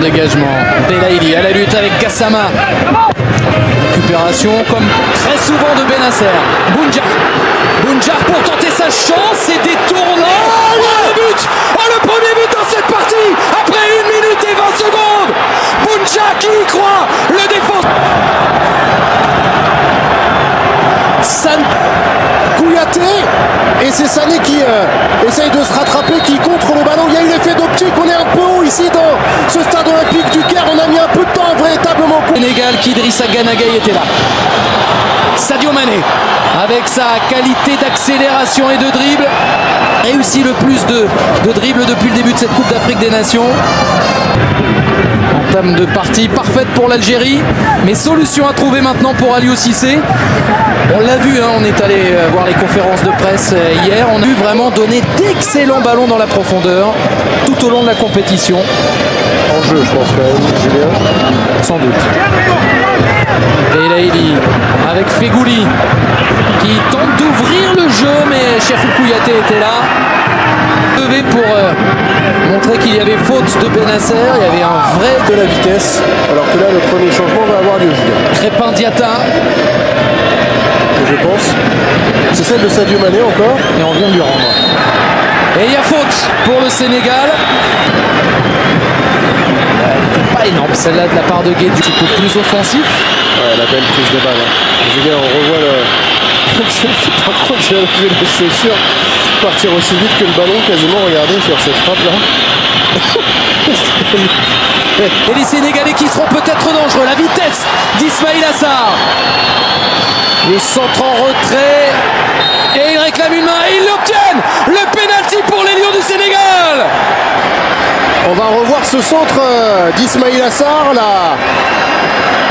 dégagement. Belaïli à la lutte avec Gassama. Récupération comme très souvent de Benasser. Bounja pour tenter sa chance et détourné. Oh, le but! Oh, le premier but dans cette partie après 1 minute et 20 secondes. Bounja qui y croit, le défenseur. Kouyaté, et c'est Sané qui essaye de se rattraper, qui contre le ballon. Il y a eu l'effet d'optique, on est un peu haut ici dans ce stade olympique du Caire, on a mis un peu de temps véritablement. Sénégal qu'Idrissa Gana Gueye était là. Sadio Mané avec sa qualité d'accélération et de dribble réussit le plus de dribble depuis le début de cette Coupe d'Afrique des Nations. Entame de partie parfaite pour l'Algérie, mais solution à trouver maintenant pour Aliou Cissé. On l'a vu, on est allé voir les conférences de presse hier, on a vu vraiment donner d'excellents ballons dans la profondeur tout au long de la compétition. En jeu, je pense quand même, Julien. Sans doute. Belaïli avec Fegouli qui tente d'ouvrir le jeu, mais Cheikhou Kouyaté était là. Levé pour montrer qu'il y avait faute de Benasser, il y avait un vrai de la vitesse, alors que là le premier changement va avoir lieu, Julien. Crépin Diatta. Je pense. C'est celle de Sadio Mané encore. Et on vient de lui rendre. Et il y a faute pour le Sénégal. Elle n'était pas énorme celle-là de la part de Gueye, du coup plus offensif. Ouais, la belle prise de balle. Julien, on revoit le. Par contre, j'ai enlevé les chaussures partir aussi vite que le ballon, quasiment. Regardez sur cette frappe-là. Et les Sénégalais qui seront peut-être dangereux. La vitesse d'Ismaïla Sarr. Le centre en retrait. Et il réclame une main et ils l'obtiennent. Le pénalty pour les Lions du Sénégal. On va revoir ce centre d'Ismaïla Sarr là.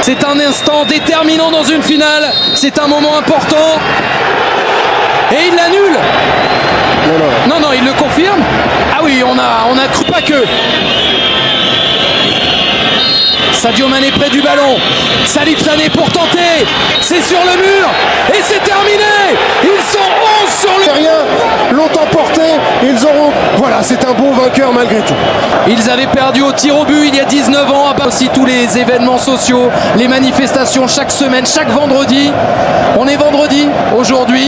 C'est un instant déterminant dans une finale. C'est un moment important. Et il l'annule. Non, il le confirme. Ah oui, on a cru pas que. Sadio Mané près du ballon. Salif Sané pour tenter. C'est sur le mur. Et c'est terminé. Ils sont 11 sur le... Rien l'ont emporté. Ils auront... Voilà, c'est un bon vainqueur malgré tout. Ils avaient perdu au tir au but il y a 19 ans. Aussi tous les événements sociaux, les manifestations chaque semaine, chaque vendredi. On est vendredi aujourd'hui.